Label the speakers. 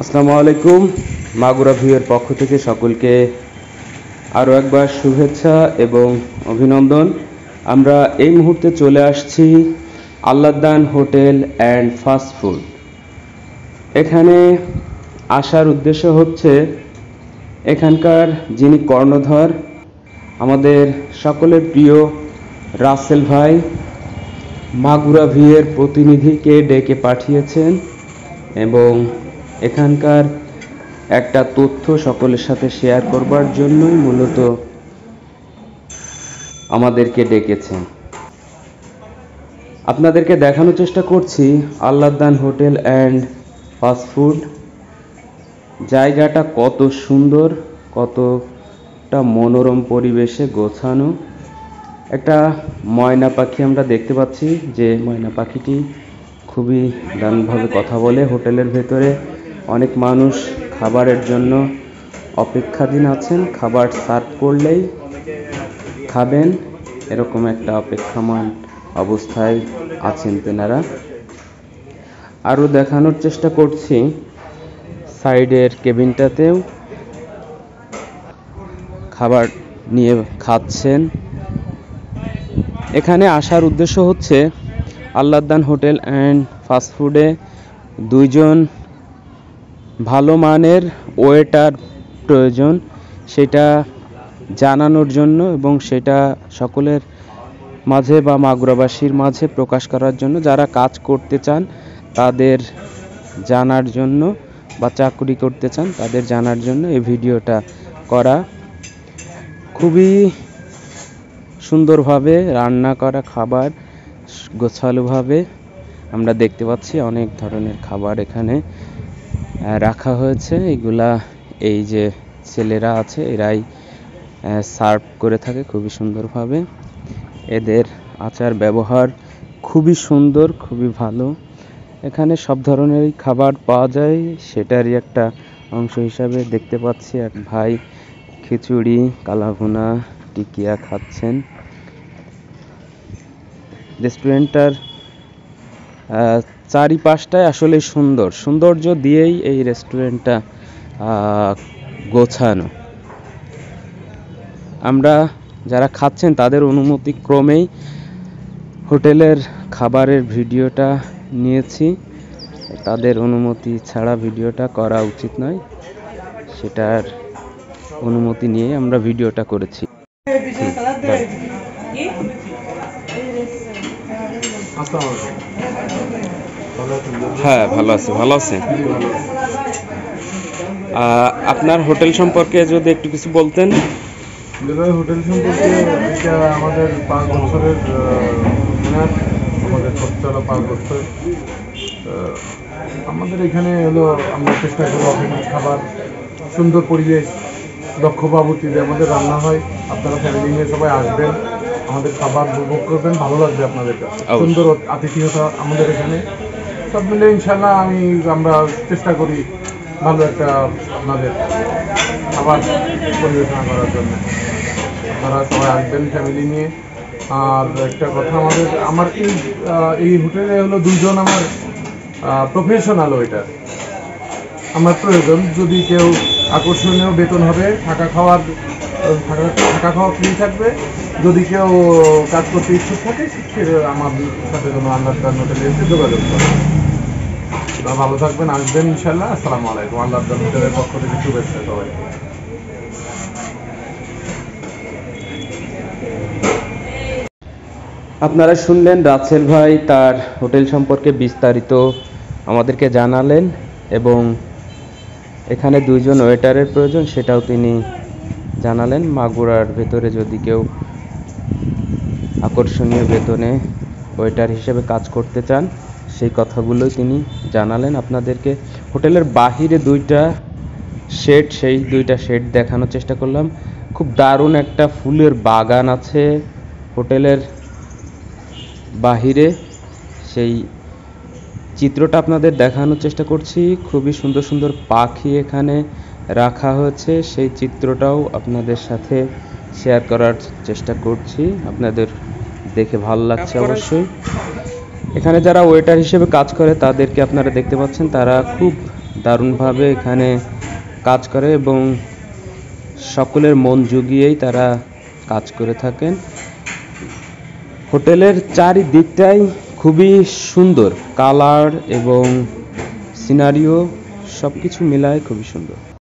Speaker 1: আসসালামু আলাইকুম। মাগুরা ভিউয়ের পক্ষ থেকে সকলকে আরও একবার শুভেচ্ছা এবং অভিনন্দন। আমরা এই মুহূর্তে চলে আসছি Allahdan hotel and fast food. এখানে আসার উদ্দেশ্য হচ্ছে এখানকার যিনি কর্ণধর আমাদের সকলের প্রিয় রাসেল ভাই মাগুরা ভিউয়ের প্রতিনিধিকে ডেকে পাঠিয়েছেন এবং এখানকার একটা তথ্য সকলের সাথে শেয়ার করবার জন্যই মূলত আমাদেরকে ডেকেছেন। আপনাদেরকে দেখানোর চেষ্টা করছি Allahdan hotel and fast food. জায়গাটা কত সুন্দর, কতটা মনোরম পরিবেশে গোছানো। একটা ময়না পাখি আমরা দেখতে পাচ্ছি, যে ময়না পাখিটি খুবই দারুণভাবে কথা বলে। হোটেলের ভেতরে অনেক মানুষ খাবারের জন্য অপেক্ষাধীন আছেন, খাবার সার্ভ করলেই খাবেন এরকম একটা অপেক্ষমান অবস্থায় আছেন তেনারা। আরও দেখানোর চেষ্টা করছি সাইডের কেবিনটাতেও খাবার নিয়ে খাচ্ছেন। এখানে আসার উদ্দেশ্য হচ্ছে আল্লাহদান হোটেল অ্যান্ড ফাস্ট ফুডে দুইজন ভালো মানের ওয়েটার প্রয়োজন, সেটা জানানোর জন্য এবং সেটা সকলের মাঝে বা মাগুরাবাসীর মাঝে প্রকাশ করার জন্য, যারা কাজ করতে চান তাদের জানার জন্য বা চাকরি করতে চান তাদের জানার জন্য এই ভিডিওটা করা। খুবই সুন্দরভাবে রান্না করা খাবার গোছালোভাবে আমরা দেখতে পাচ্ছি। অনেক ধরনের খাবার এখানে রাখা হয়েছে। এগুলা এই যে ছেলেরা আছে এরাই সার্ভ করে থাকে খুবই সুন্দরভাবে। এদের আচার ব্যবহার খুবই সুন্দর, খুবই ভালো। এখানে সব ধরনেরই খাবার পাওয়া যায়, সেটারই একটা অংশ হিসাবে দেখতে পাচ্ছি এক ভাই খিচুড়ি, কালাভুনা, টিকিয়া খাচ্ছেন। রেস্টুরেন্টটার চারিপাশটাই আসলে সুন্দর, সৌন্দর্য দিয়েই এই রেস্টুরেন্টটা গোছানো। আমরা যারা খাচ্ছেন তাদের অনুমতি ক্রমেই হোটেলের খাবারের ভিডিওটা নিয়েছি। তাদের অনুমতি ছাড়া ভিডিওটা করা উচিত নয়, সেটার অনুমতি নিয়ে আমরা ভিডিওটা করেছি। হ্যাঁ, ভালো আছে। ভালো আছে। আপনার হোটেল সম্পর্কে যদি একটু কিছু বলতেন।
Speaker 2: হোটেল সম্পর্কে এটা আমাদের 5 বছরের আমাদের চলা 5 বছর। আমাদের এখানে হলো আমরা চেষ্টা করি অথেন্টিক খাবার, সুন্দর পরিবেশ, দক্ষ বাবুর্চিতে আমাদের রান্না হয়। আপনারা ফ্যামিলি নিয়ে সবাই আসবেন, আমাদের খাবার উপভোগ করবেন, ভালো লাগবে আপনাদের কাছে। সুন্দর আতিথেয়তা আমাদের এখানে সব মিলে ইনশাল্লাহ আমরা চেষ্টা করি ভালো একটা আপনাদের খাবার পরিবেশনা করার জন্য। আপনারা সবাই আসবেন ফ্যামিলি নিয়ে। আর একটা কথা, আমার এই হোটেলে হলো 2 জন আমার প্রফেশনাল ওয়েটার আমার প্রয়োজন। যদি কেউ আকর্ষণীয় বেতন হবে, থাকা খাওয়া ফ্রি থাকবে। যদি কেউ কাজ করতে ইচ্ছুক থাকে সে আমার সাথে কোনো আল্লাহদান হোটেলে এসে যোগাযোগ করে। ভালো থাকবেন, আসবেন ইনশাল্লাহ। আসসালামু আলাইকুম। আল্লাহদান হোটেলের পক্ষ থেকে শুভেচ্ছা সবাইকে।
Speaker 1: আপনারা শুনলেন রাসেল ভাই তার হোটেল সম্পর্কে বিস্তারিত আমাদেরকে জানালেন এবং এখানে 2 জন ওয়েটারের প্রয়োজন সেটাও তিনি জানালেন। মাগুরার ভেতরে যদি কেউ আকর্ষণীয় বেতনে ওয়েটার হিসেবে কাজ করতে চান সেই কথাগুলোই তিনি জানালেন আপনাদেরকে। হোটেলের বাহিরে 2টা শেড, সেই 2টা শেড দেখানোর চেষ্টা করলাম। খুব দারুণ একটা ফুলের বাগান আছে হোটেলের বাহিরে, সেই চিত্রটা আপনাদের দেখানোর চেষ্টা করছি। খুবই সুন্দর সুন্দর পাখি এখানে রাখা হয়েছে, সেই চিত্রটাও আপনাদের সাথে শেয়ার করার চেষ্টা করছি। আপনাদের দেখে ভালো লাগছে অবশ্যই। এখানে যারা ওয়েটার হিসেবে কাজ করে তাদেরকে আপনারা দেখতে পাচ্ছেন, তারা খুব দারুণভাবে এখানে কাজ করে এবং সকলের মন জুগিয়েই তারা কাজ করে থাকেন। হোটেলের চারিদিকটাই খুবই সুন্দর, কালার এবং সিনারিও সবকিছু মিলায় খুবই সুন্দর।